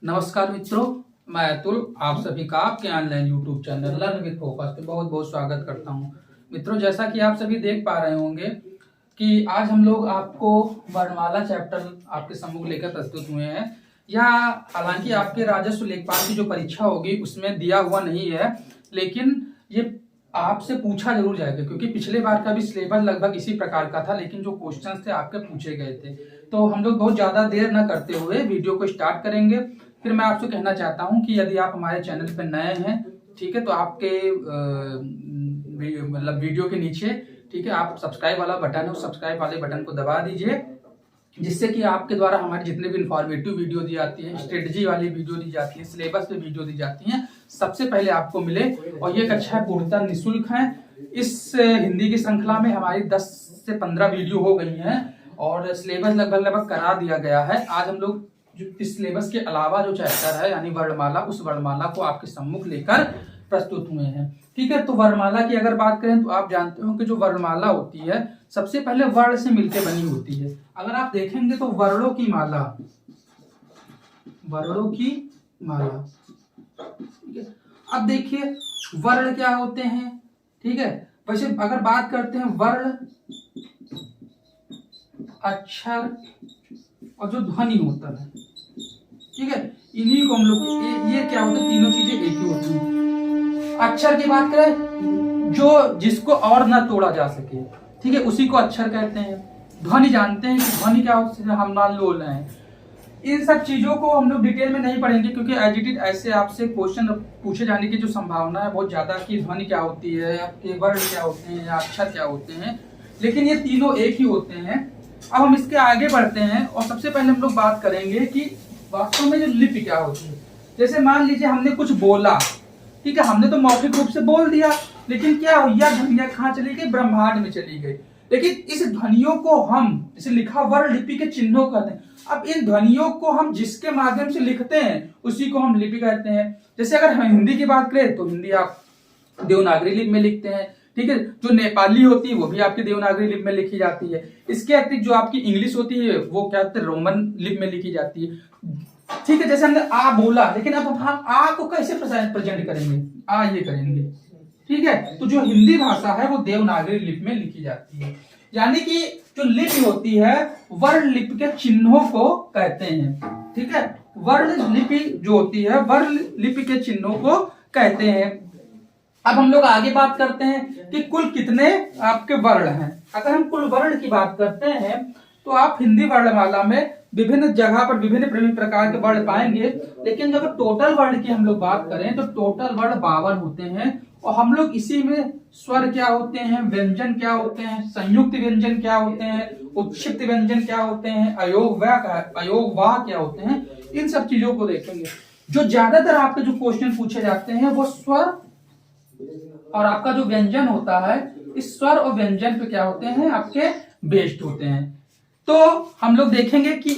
नमस्कार मित्रों, मैं अतुल आप सभी का आपके online YouTube channel learn with focus पे बहुत बहुत स्वागत करता हूं। मित्रों, जैसा कि आप सभी देख पा रहे होंगे कि आज हम लोग आपको वर्णमाला चैप्टर आपके सम्मुख लेकर प्रस्तुत हुए हैं। या हालांकि आपके राजस्व लेखपाल की जो परीक्षा होगी उसमें दिया हुआ नहीं है, लेकिन ये आपसे पूछा जरूर जाएगा क्योंकि पिछले बार का भी सिलेबस लगभग इसी प्रकार का था, लेकिन जो क्वेश्चंस थे आपके पूछे गए थे। तो हम लोग बहुत ज्यादा देर न करते हुए वीडियो को स्टार्ट करेंगे। फिर मैं आपसे कहना चाहता हूं कि यदि आप हमारे चैनल पर नए हैं, ठीक है, तो आपके मतलब वीडियो के नीचे, ठीक है, आप सब्सक्राइब वाला बटन है, उस सब्सक्राइब वाले बटन को दबा दीजिए, जिससे कि आपके द्वारा हमारी जितने भी इंफॉर्मेटिव वीडियो दी जाती है, स्ट्रेटजी वाली वीडियो दी जाती है, सिलेबस पे वीडियो दी जाती है, सबसे पहले आपको मिले। और ये कक्षा पूर्णतः निःशुल्क है। इस हिंदी की श्रृंखला में हमारी 10 से 15 वीडियो हो गई हैं और सिलेबस लगभग करा दिया गया है। आज हम लोग इस सिलेबस के अलावा जो चैप्टर है यानी वर्णमाला, उस वर्णमाला को आपके सम्मुख लेकर प्रस्तुत हुए हैं। ठीक है, तो वर्णमाला की अगर बात करें तो आप जानते हो कि जो वर्णमाला होती है सबसे पहले वर्ण से मिलकर बनी होती है। अगर आप देखेंगे तो वर्णों की माला, ठीक है। अब देखिए वर्ण क्या होते हैं, ठीक है। वैसे अगर बात करते हैं वर्ण, अक्षर और जो ध्वनि होता है, ठीक है, इन्हीं को हम लोग ये क्या होता है, तीनों चीजें एक ही होती हैं। अक्षर की बात करें जो जिसको और ना तोड़ा जा सके, ठीक है, उसी को अक्षर कहते हैं। ध्वनि जानते हैं कि ध्वनि क्या होती है, हम मान लो रहे हैं। इन सब चीजों को हम लोग डिटेल में नहीं पढ़ेंगे क्योंकि एज इट इज ऐसे आपसे क्वेश्चन पूछे जाने की जो संभावना है बहुत ज्यादा कि ध्वनि क्या होती है, आपके वर्ण क्या होते हैं या अक्षर क्या होते हैं, लेकिन ये तीनों एक ही होते हैं। अब हम इसके आगे बढ़ते हैं और सबसे पहले हम लोग बात करेंगे कि वास्तव में जो लिपि क्या होती है। जैसे मान लीजिए हमने कुछ बोला, ठीक है, हमने तो मौखिक रूप से बोल दिया, लेकिन क्या हुआ, ध्वनियां कहाँ चली गई, ब्रह्मांड में चली गई। लेकिन इस ध्वनियों को हम इसे लिखा वर्ण लिपि के चिन्हों कहते हैं। अब इन ध्वनियों को हम जिसके माध्यम से लिखते हैं उसी को हम लिपि कहते हैं। जैसे अगर हम हिंदी की बात करें तो हिंदी आप देवनागरी लिपि में लिखते हैं, ठीक है। जो नेपाली होती है वो भी आपकी देवनागरी लिपि में लिखी जाती है। इसके अतिरिक्त जो आपकी इंग्लिश होती है वो क्या कहते हैं, रोमन लिपि में लिखी जाती है, ठीक है। जैसे हमने आ बोला, लेकिन अब हम आ को कैसे प्रेजेंट करेंगे, आ ये करेंगे, ठीक है। तो जो हिंदी भाषा है वो देवनागरी लिपि में लिखी जाती है। यानी कि जो लिपि होती है वर्ण लिपि के चिन्हों को कहते हैं, ठीक है। वर्ण लिपि जो होती है वर्ण लिपि के चिन्हों को कहते हैं। अब हम लोग आगे बात करते हैं कि कुल कितने आपके वर्ण हैं। अगर हम कुल वर्ण की बात करते हैं तो आप हिंदी वर्णमाला में विभिन्न जगह पर विभिन्न प्रकार के वर्ण पाएंगे, लेकिन जब टोटल वर्ण की हम लोग बात करें तो टोटल वर्ण 52 होते हैं। और हम लोग इसी में स्वर क्या होते हैं, व्यंजन क्या होते हैं, संयुक्त व्यंजन क्या होते हैं, उत्क्षिप्त व्यंजन क्या होते हैं, अयोगवाह क्या होते हैं, इन सब चीजों को देखेंगे। जो ज्यादातर आपके जो क्वेश्चन पूछे जाते हैं वो स्वर और आपका जो व्यंजन होता है, इस स्वर और व्यंजन पे क्या होते हैं, आपके बेस्ड होते हैं। तो हम लोग देखेंगे कि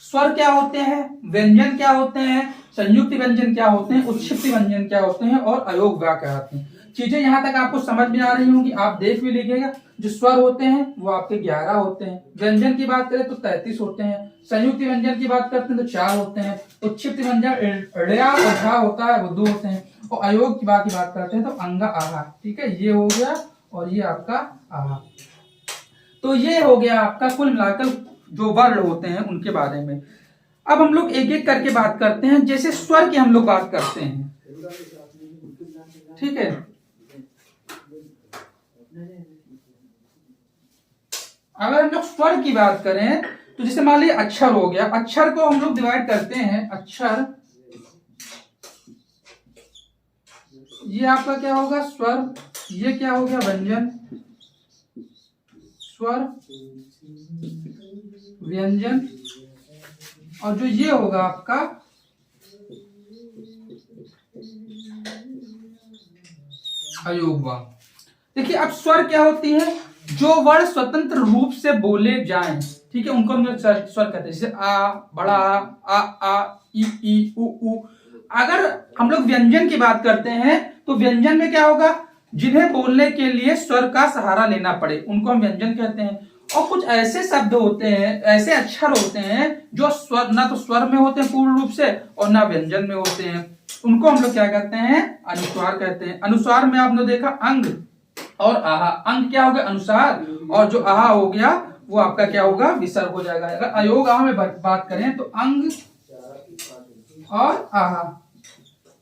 स्वर क्या होते हैं, व्यंजन क्या होते हैं, संयुक्त व्यंजन क्या होते हैं, उत्क्षिप्त व्यंजन क्या होते हैं और अयोगवाह क्या होते हैं। चीजें यहां तक आपको समझ में आ रही होंगी, आप देख भी लीजिएगा। जो स्वर होते हैं वो आपके 11 होते हैं, व्यंजन की बात करें तो 33 होते हैं, संयुक्त व्यंजन की बात करते हैं तो 4 होते हैं, उत्क्षिप्त व्यंजन ऋ और झ होता है वो 2 होते हैं, और अयोग की बात करते हैं तो अंगा आहा, ठीक है, ये हो गया और ये आपका आहा। तो ये हो गया आपका कुल मिलाकर जो वर्ण होते हैं उनके बारे में। अब हम लोग एक एक करके बात करते हैं। जैसे स्वर की हम लोग बात करते हैं, ठीक है। अगर हम लोग स्वर की बात करें तो जैसे मान लीजिए अक्षर हो गया, अक्षर को हम लोग डिवाइड करते हैं। अक्षर ये आपका क्या होगा, स्वर, ये क्या हो गया, व्यंजन, स्वर व्यंजन, और जो ये होगा आपका अयोगवाह। देखिए अब स्वर क्या होती है, जो वर्ण स्वतंत्र रूप से बोले जाएं, ठीक है, उनको हम स्वर कहते हैं। जैसे आ, बड़ा आ, ई उ। अगर हम लोग व्यंजन की बात करते हैं तो व्यंजन में क्या होगा, जिन्हें बोलने के लिए स्वर का सहारा लेना पड़े उनको हम व्यंजन कहते हैं। और कुछ ऐसे शब्द होते हैं, ऐसे अक्षर होते हैं जो स्वर ना तो स्वर में होते हैं पूर्ण रूप से और ना व्यंजन में होते हैं, उनको हम लोग क्या कहते हैं, अनुस्वार कहते हैं। अनुस्वार में आपने देखा अंग और आहा। अंग क्या हो गया, अनुसार, और जो आहा हो गया वो आपका क्या होगा, विसर्ग हो जाएगा। अगर अयोग आहा में बात करें तो अंग और आहा,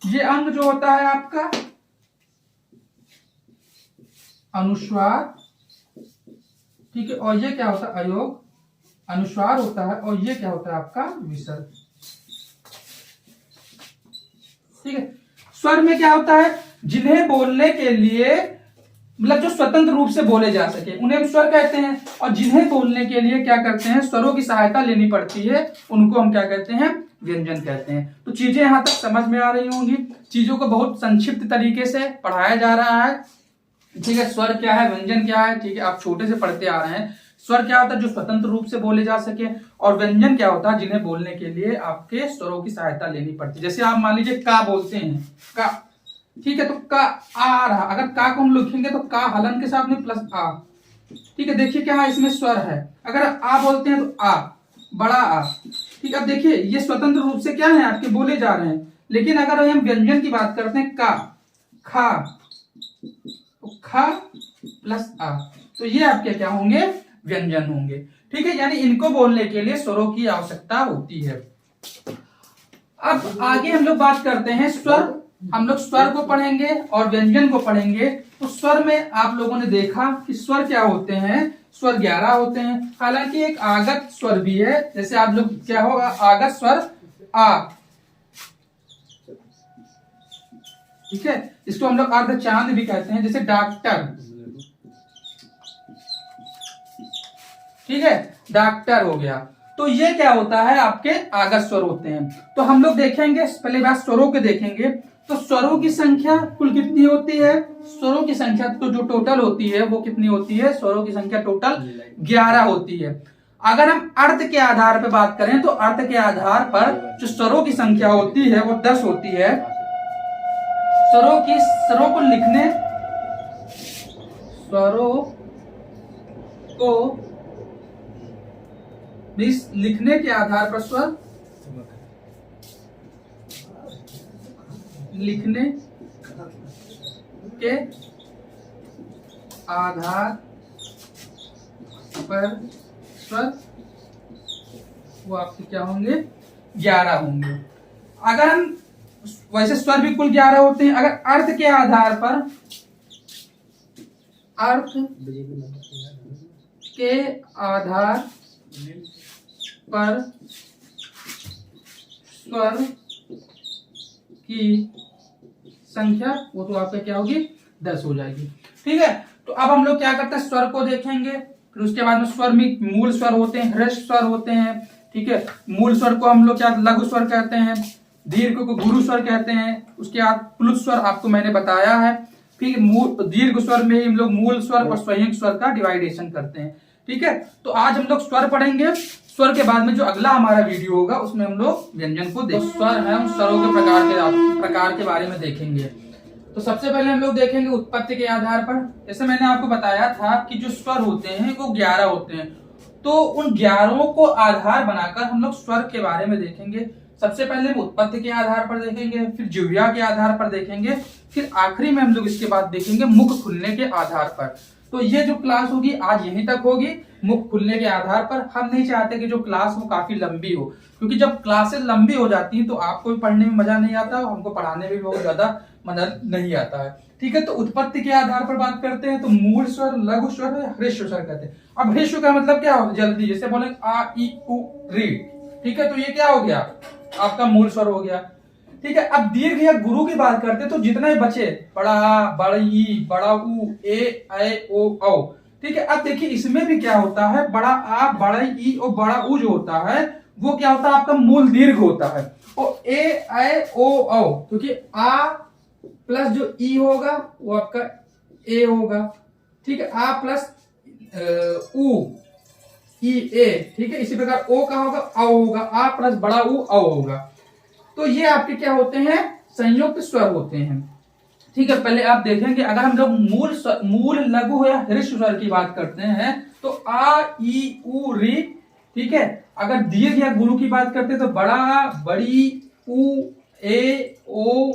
ये अंग जो होता है आपका अनुस्वार, ठीक है, और ये क्या होता है, अयोग, अनुस्वार होता है, और ये क्या होता है आपका विसर्ग, ठीक है। स्वर में क्या होता है, जिन्हें बोलने के लिए मतलब जो स्वतंत्र रूप से बोले जा सके उन्हें हम स्वर कहते हैं, और जिन्हें बोलने के लिए क्या करते हैं, स्वरों की सहायता लेनी पड़ती है, उनको हम क्या कहते हैं, व्यंजन कहते हैं। तो चीजें यहां तक समझ में आ रही होंगी। चीजों को बहुत संक्षिप्त तरीके से पढ़ाया जा रहा है, ठीक है। स्वर क्या है, व्यंजन क्या है, ठीक है, आप छोटे से पढ़ते आ रहे हैं। स्वर क्या होता है, जो स्वतंत्र रूप से बोले जा सके, और व्यंजन क्या होता है, जिन्हें बोलने के लिए आपके स्वरों की सहायता लेनी पड़ती है। जैसे आप मान लीजिए का बोलते हैं, का, ठीक है, तो का आ रहा, अगर का को हम लिखेंगे तो का हलन के साथ में प्लस आ, ठीक है। देखिए क्या इसमें स्वर है, अगर आ बोलते हैं तो आ, बड़ा आ, ठीक है। अब देखिए ये स्वतंत्र रूप से क्या है, आपके बोले जा रहे हैं। लेकिन अगर हम व्यंजन की बात करते हैं, का, खा, तो खा प्लस आ, तो ये आपके क्या होंगे, व्यंजन होंगे, ठीक है। यानी इनको बोलने के लिए स्वरों की आवश्यकता होती है। अब आगे हम लोग बात करते हैं स्वर। हम लोग स्वर को पढ़ेंगे और व्यंजन को पढ़ेंगे। तो स्वर में आप लोगों ने देखा कि स्वर क्या होते हैं, स्वर 11 होते हैं। हालांकि एक आगत स्वर भी है, जैसे आप लोग क्या होगा, आगत स्वर आ, ठीक है, इसको हम लोग अर्धचांद भी कहते हैं, जैसे डॉक्टर, ठीक है, डॉक्टर हो गया। तो ये क्या होता है, आपके आगत स्वर होते हैं। तो हम लोग देखेंगे, पहले बात स्वरों के देखेंगे। तो स्वरों की संख्या कुल कितनी होती है, स्वरों की संख्या तो जो टोटल होती है वो कितनी होती है, स्वरों की संख्या टोटल 11 होती है। अगर हम अर्थ के आधार पर बात करें तो अर्थ के आधार पर जो स्वरों की संख्या होती है वो 10 होती है। स्वरों को लिखने, स्वरों को लिखने के आधार पर, स्वर लिखने के आधार पर स्वर वो आपके क्या होंगे, 11 होंगे। अगर हम वैसे स्वर भी कुल 11 होते हैं। अगर अर्थ के आधार पर, अर्थ के आधार पर स्वर की संख्या वो तो आपका क्या होगी, 10 हो जाएगी, ठीक है। तो अब हम लोग क्या करते हैं, स्वर को देखेंगे। फिर उसके बाद में स्वर में मूल स्वर होते हैं, ह्रस्व स्वर होते हैं, ठीक है। मूल स्वर को हम लोग क्या लघु स्वर कहते हैं, दीर्घ को गुरु स्वर कहते हैं। उसके बाद प्लुत स्वर आपको मैंने बताया है। फिर दीर्घ स्वर में हम लोग मूल स्वर और संयुक्त स्वर का डिवाइडेशन करते हैं, ठीक है। तो आज हम लोग स्वर पढ़ेंगे। स्वर के बाद में जो अगला हमारा वीडियो होगा उसमें हम लोग व्यंजन को देखेंगे। स्वर है, हम स्वरों के प्रकार के बारे में देखेंगे। तो सबसे पहले हम लोग देखेंगे उत्पत्ति के आधार पर। जैसे मैंने आपको बताया था कि जो स्वर होते हैं वो 11 होते हैं। तो उन 11 को आधार बनाकर हम लोग स्वर के बारे में देखेंगे। सबसे पहले हम उत्पत्ति के आधार पर देखेंगे, फिर जिह्वा के आधार पर देखेंगे, फिर आखिरी में हम लोग इसके बाद देखेंगे मुख खुलने के आधार पर। तो ये जो क्लास होगी आज यहीं तक होगी, मुख खुलने के आधार पर। हम नहीं चाहते कि जो क्लास हो काफी लंबी हो, क्योंकि जब क्लासेस लंबी हो जाती हैं तो आपको भी पढ़ने में मजा नहीं आता, हमको पढ़ाने में भी बहुत ज्यादा मजा नहीं आता है, ठीक है। तो उत्पत्ति के आधार पर बात करते हैं तो मूल स्वर, लघु स्वर, ह्रस्व स्वर कहते हैं। अब ह्रस्व का मतलब क्या हो, जल्दी, जैसे बोले आ ई उ री, ठीक है, तो ये क्या हो गया, आपका मूल स्वर हो गया, ठीक है। अब दीर्घ या गुरु की बात करते तो जितने बचे, बड़ा आ, बड़ी, बड़ा ऊ, ए ओ औ, ठीक है। अब देखिए इसमें भी क्या होता है, बड़ा आ, बड़ा ई और बड़ा ऊ जो होता है वो क्या होता है, आपका मूल दीर्घ होता है। और ए ओ औ, क्योंकि आ प्लस जो ई होगा वो आपका ए होगा, ठीक है। आ प्लस ऊ, ई ए, ठीक है। इसी प्रकार ओ का होगा औ होगा, आ प्लस बड़ा ऊ औ होगा। तो ये आपके क्या होते हैं, संयुक्त स्वर होते हैं, ठीक है। पहले आप देखेंगे अगर हम लोग मूल लघु या ह्रस्व स्वर की बात करते हैं तो आ ई उ री, ठीक है। अगर दीर्घ या गुरु की बात करते हैं तो बड़ा आ, बड़ी, उ, ए, ओ,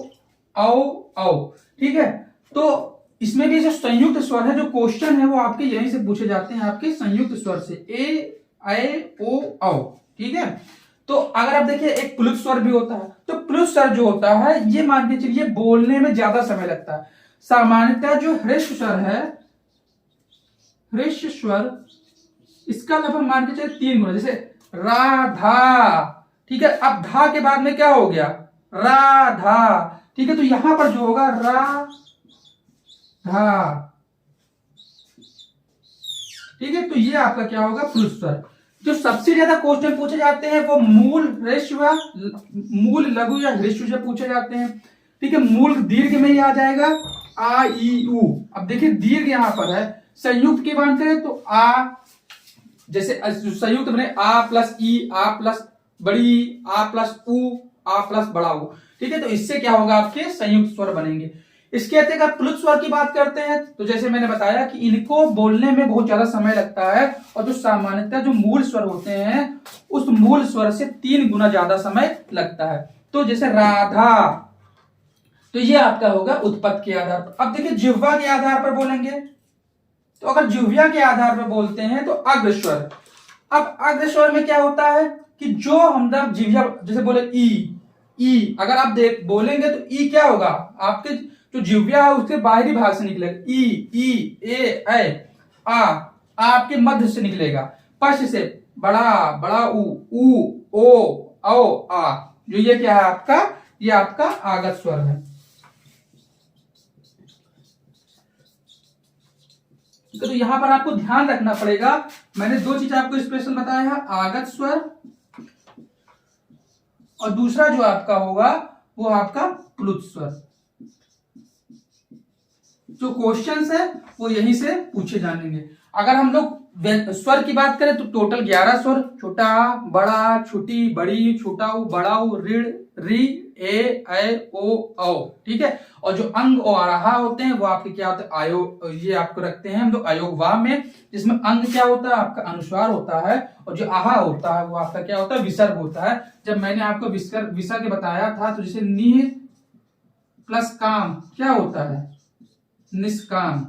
औ, ठीक है। तो इसमें भी जो संयुक्त स्वर है, जो क्वेश्चन है वो आपके यहीं से पूछे जाते हैं, आपके संयुक्त स्वर से, ए, ओ, औ, ठीक है। तो अगर आप देखिए एक प्लुत स्वर भी होता है, तो प्लुत स्वर जो होता है ये मान के चलिए बोलने में ज्यादा समय लगता है। सामान्यतः जो ह्रस्व स्वर है, ह्रस्व स्वर, इसका लगभग मान के चलिए 3 गुना, जैसे राधा, ठीक है। अब धा के बाद में क्या हो गया, राधा, ठीक है। तो यहां पर जो होगा रा धा, ठीक है। तो ये आपका क्या होगा, प्लुत स्वर। जो सबसे ज्यादा क्वेश्चन पूछे जाते हैं वो मूल ह्रस्व, मूल लघु या ह्रस्व से पूछे जाते हैं, ठीक है। मूल दीर्घ में ही आ जाएगा आ ई उ। अब देखिए दीर्घ यहां पर है, संयुक्त की बात करें तो आ, जैसे संयुक्त बने आ प्लस ई, आ प्लस बड़ी, आ प्लस उ, आ प्लस बड़ा उ, ठीक है। तो इससे क्या होगा, आपके संयुक्त स्वर बनेंगे। इसके अतिरिक्त प्लुत स्वर की बात करते हैं तो जैसे मैंने बताया कि इनको बोलने में बहुत ज्यादा समय लगता है, और जो सामान्यतः जो मूल स्वर होते हैं उस मूल स्वर से 3 गुना ज्यादा समय लगता है। तो जैसे राधा, तो ये आपका होगा उत्पत्ति के आधार पर। अब देखिए जिह्वा के आधार पर बोलेंगे, तो अगर जिह्वा के आधार पर बोलते हैं तो अग्रस्वर। अब अग्रस्वर में क्या होता है कि जो हम जिह्वा, जैसे बोले ई, अगर आप बोलेंगे तो ई क्या होगा, आपके जो जिह्वा है उसके बाहरी भाग से निकलेगा, ई, ए, आ आपके मध्य से निकलेगा, पश से बड़ा उ, ओ, आ, जो ये क्या है आपका, ये आपका आगत स्वर है। तो यहां पर आपको ध्यान रखना पड़ेगा, मैंने 2 चीज आपको स्पेशल बताया है, आगत स्वर और दूसरा जो आपका होगा वो आपका प्लुत स्वर। जो क्वेश्चंस है वो यहीं से पूछे जाएंगे। अगर हम लोग स्वर की बात करें तो टोटल 11 स्वर, छोटा बड़ा, छोटी बड़ी, छोटा उ, बड़ा उ, ऋण री, ए, ओ, औ, ठीक है। और जो अंग और आराहा होते हैं वो आपके क्या होते हैं, आयोग, ये आपको रखते हैं हम लोग आयोगवा में, जिसमें अंग क्या होता है आपका अनुस्वार होता है, और जो आहा होता है वो आपका क्या होता है, विसर्ग होता है। जब मैंने आपको विसर्ग बताया था तो जैसे नि प्लस काम क्या होता है, निष्काम,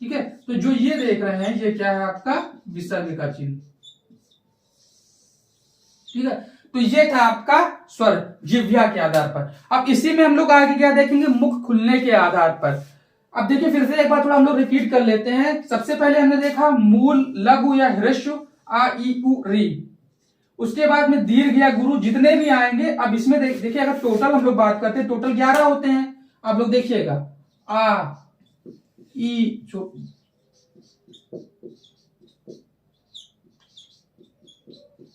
ठीक है। तो जो ये देख रहे हैं ये क्या है आपका विसर्ग का चिन्ह, ठीक है। तो ये था आपका स्वर जिह्वा के आधार पर। अब इसी में हम लोग आगे क्या देखेंगे, मुख खुलने के आधार पर। अब देखिए फिर से एक बार थोड़ा हम लोग रिपीट कर लेते हैं। सबसे पहले हमने देखा मूल लघु या ह्रस्व आ ई उ री, उसके बाद में दीर्घ या गुरु जितने भी आएंगे। अब इसमें देखिए अगर टोटल हम लोग बात करते हैं टोटल 11 होते हैं। आप लोग देखिएगा आ ई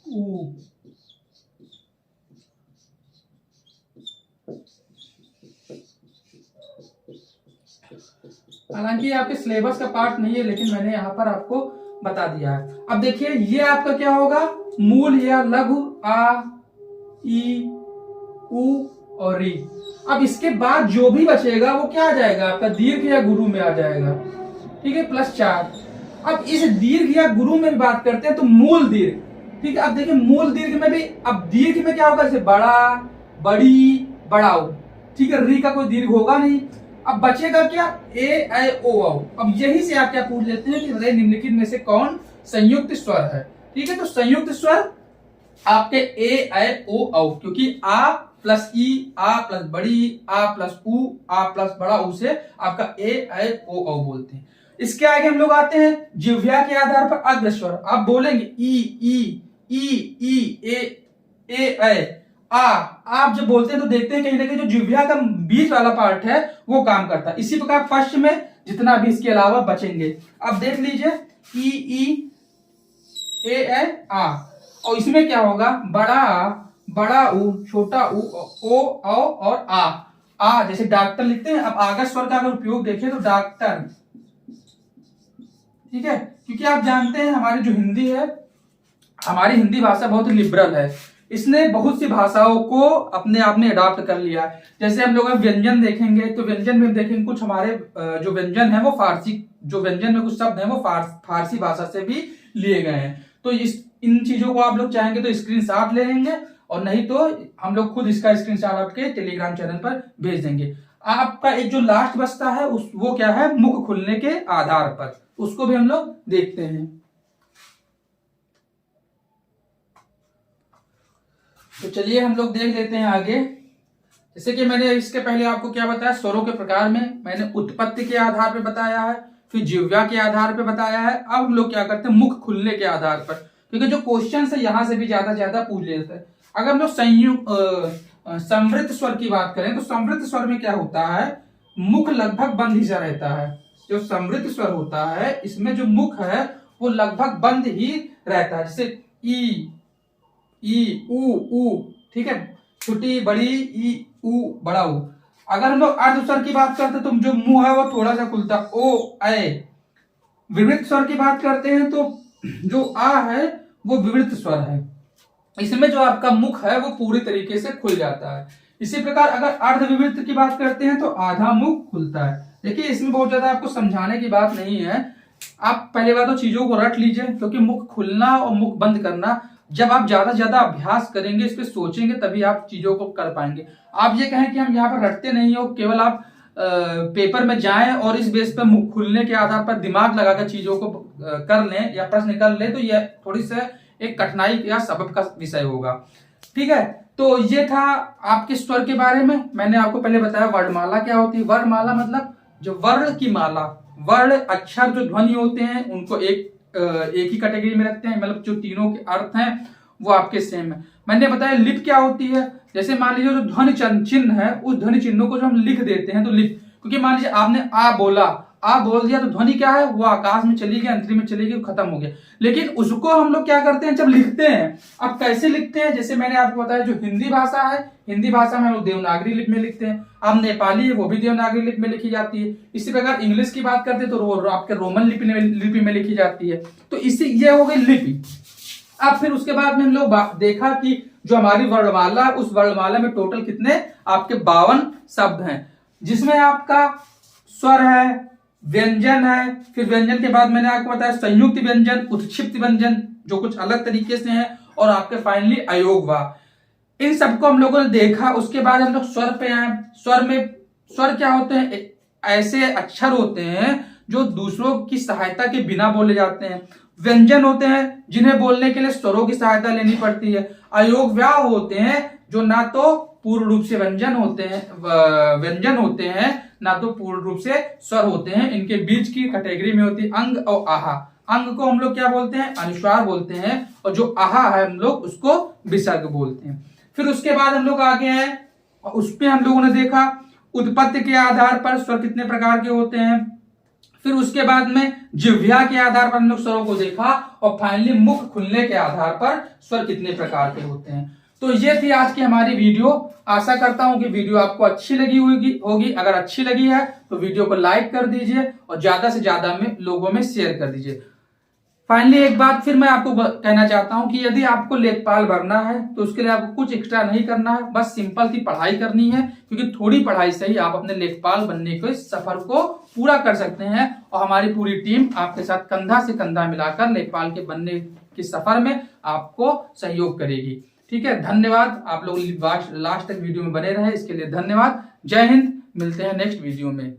उ, हालांकि आपके सिलेबस का पार्ट नहीं है लेकिन मैंने यहां पर आपको बता दिया है। अब देखिए ये आपका क्या होगा, मूल या लघु आ ई उ और री। अब इसके बाद जो भी बचेगा वो क्या आ जाएगा आपका दीर्घ या गुरु में आ जाएगा, ठीक है, +4। अब इस दीर्घ या गुरु में भी बात करते हैं तो मूल दीर्घ, ठीक है। अब देखिए मूल दीर्घ में भी, अब दीर्घ में क्या होगा, जैसे बड़ा बड़ी बड़ाऊ, ठीक है, री का कोई दीर्घ होगा नहीं। अब बचेगा क्या, ए ओ औ। अब यही से आप क्या पूछ लेते हैं कि निम्नलिखित में से कौन संयुक्त स्वर है, ठीक है। तो संयुक्त स्वर आपके ए ओ औ, क्योंकि आ प्लस ई, आ प्लस बड़ी, आ प्लस उ, आ प्लस बड़ा उ से आपका ए ओ औ बोलते हैं। इसके आगे हम लोग आते हैं जिह्वा के आधार पर अग्रस्वर। आप बोलेंगे ई ए आ। आप जब बोलते हैं तो देखते हैं कहीं ना कहीं जो जिह्वा का बीच वाला पार्ट है वो काम करता है। इसी प्रकार फर्स्ट में जितना भी इसके अलावा बचेंगे, अब देख लीजिए ई ए आ, और इसमें क्या होगा, बड़ा उ, छोटा उ, ओ और आ जैसे डॉक्टर लिखते हैं। अब आगत स्वर का अगर उपयोग देखें तो डॉक्टर, ठीक है, क्योंकि आप जानते हैं हमारी जो हिंदी है, हमारी हिंदी भाषा बहुत लिबरल है, इसने बहुत सी भाषाओं को अपने आप में अडॉप्ट कर लिया है। जैसे हम लोग व्यंजन देखेंगे तो व्यंजन में देखेंगे कुछ हमारे जो व्यंजन है वो फारसी, जो व्यंजन में कुछ शब्द है वो फारसी भाषा से भी लिए गए हैं। तो इन चीजों को आप लोग चाहेंगे तो स्क्रीनशॉट ले लेंगे, और नहीं तो हम लोग खुद इसका स्क्रीनशॉट आपके टेलीग्राम चैनल पर भेज देंगे। आपका एक जो लास्ट बचता है वो क्या है, मुख खुलने के आधार पर, उसको भी हम लोग देखते हैं। तो चलिए हम लोग देख लेते हैं आगे। जैसे कि मैंने इसके पहले आपको क्या बताया, स्वरों के प्रकार में मैंने उत्पत्ति के आधार पर बताया है, फिर जिह्वा के आधार पर बताया है। अब हम लोग क्या करते हैं, मुख खुलने के आधार पर, क्योंकि जो क्वेश्चन है यहां से भी ज्यादा पूछ लेते हैं। अगर हम लोग समृद्ध स्वर की बात करें तो समृद्ध स्वर में क्या होता है, मुख लगभग बंद ही सा रहता है। जो समृद्ध स्वर होता है इसमें जो मुख है वो लगभग बंद ही रहता है। जैसे ई ऊ, ठीक है, छोटी बड़ी ई ऊ बड़ा ऊ। अगर हम लोग अर्ध स्वर की बात करते हैं तो जो मुंह है वो थोड़ा सा खुलता, ओ ए। विवृत स्वर की बात करते हैं तो जो आ है वो विवृत स्वर है, इसमें जो आपका मुख है वो पूरी तरीके से खुल जाता है। इसी प्रकार अगर अर्धविवृत की बात करते हैं तो आधा मुख खुलता है। देखिए इसमें बहुत ज्यादा आपको समझाने की बात नहीं है, आप पहले बार तो चीजों को रट लीजिए, क्योंकि मुख खुलना और मुख बंद करना जब आप ज्यादा ज्यादा अभ्यास करेंगे, इस पे सोचेंगे, तभी आप चीजों को कर पाएंगे। आप ये कहें कि हम यहाँ पर रटते नहीं हो, केवल आप पेपर में जाएं और इस बेस पर मुख खुलने के आधार पर दिमाग लगाकर चीजों को कर लें या प्रश्न कर लें, तो यह थोड़ी सा एक कठिनाई या सबक का विषय होगा। ठीक है, तो ये था आपके स्वर के बारे में। मैंने आपको पहले बताया वर्णमाला क्या होती है। वर्णमाला मतलब जो वर्ण की माला, वर्ण अक्षर जो ध्वनि होते हैं उनको एक ही कैटेगरी में रखते हैं, मतलब जो तीनों के अर्थ हैं वो आपके सेम है। मैंने बताया लिप क्या होती है। जैसे मान लीजिए जो ध्वनि चिन्ह है उस ध्वनि चिन्हों को जो हम लिख देते हैं तो लिप, क्योंकि मान लीजिए आपने आ बोल दिया तो ध्वनि क्या है, वो आकाश में चली गई, अंतरिक्ष में चली गई, खत्म हो गया। लेकिन उसको हम लोग क्या करते हैं जब लिखते हैं, अब कैसे लिखते हैं, जैसे मैंने आपको बताया जो हिंदी भाषा है, हिंदी भाषा में हम लोग देवनागरी लिपि में लिखते हैं। अब नेपाली है वो भी देवनागरी लिपि में लिखी जाती है। इसी प्रकार इंग्लिश की बात करते हैं तो आपके रोमन लिपि में लिखी जाती है। तो इसी ये हो गई लिपि। अब फिर उसके बाद में हम लोग देखा कि जो हमारी वर्णमाला, उस वर्णमाला में टोटल कितने आपके 52 शब्द हैं, जिसमें आपका स्वर है, व्यंजन है, फिर व्यंजन के बाद मैंने आपको बताया संयुक्त व्यंजन, उत्क्षिप्त व्यंजन जो कुछ अलग तरीके से हैं, और आपके फाइनली अयोगवाह। इन सबको हम लोगों ने देखा। उसके बाद हम लोग स्वर पे आए। स्वर क्या होते हैं, ऐसे अक्षर होते हैं जो दूसरों की सहायता के बिना बोले जाते हैं। व्यंजन होते हैं जिन्हें बोलने के लिए स्वरों की सहायता लेनी पड़ती है। अयोगव्याह होते हैं जो ना तो पूर्ण रूप से व्यंजन होते हैं ना तो पूर्ण रूप से स्वर होते हैं। इनके बीच की कैटेगरी में होती है अंग और आहा। अंग को हम लोग क्या बोलते हैं, अनुस्वार बोलते हैं, और जो आहा है हम लोग उसको विसर्ग बोलते हैं। फिर उसके बाद हम लोग आगे हैं, उस पे हम लोगों ने देखा उत्पत्ति के आधार पर स्वर कितने प्रकार के होते हैं। फिर उसके बाद में जिह्वा के आधार पर हम लोग स्वरों को देखा, और फाइनली मुख खुलने के आधार पर स्वर कितने प्रकार के होते हैं। तो ये थी आज की हमारी वीडियो। आशा करता हूं कि वीडियो आपको अच्छी लगी होगी। अगर अच्छी लगी है तो वीडियो को लाइक कर दीजिए और ज्यादा से ज्यादा लोगों में शेयर कर दीजिए। फाइनली एक बात फिर मैं आपको कहना चाहता हूं कि यदि आपको लेखपाल भरना है तो उसके लिए आपको कुछ एक्स्ट्रा नहीं करना है, बस सिंपल सी पढ़ाई करनी है, क्योंकि थोड़ी पढ़ाई से ही आप अपने लेखपाल बनने के सफर को पूरा कर सकते हैं। और हमारी पूरी टीम आपके साथ कंधा से कंधा मिलाकर लेखपाल के बनने के सफर में आपको सहयोग करेगी। ठीक है, धन्यवाद। आप लोग लास्ट तक वीडियो में बने रहे इसके लिए धन्यवाद। जय हिंद, मिलते हैं नेक्स्ट वीडियो में।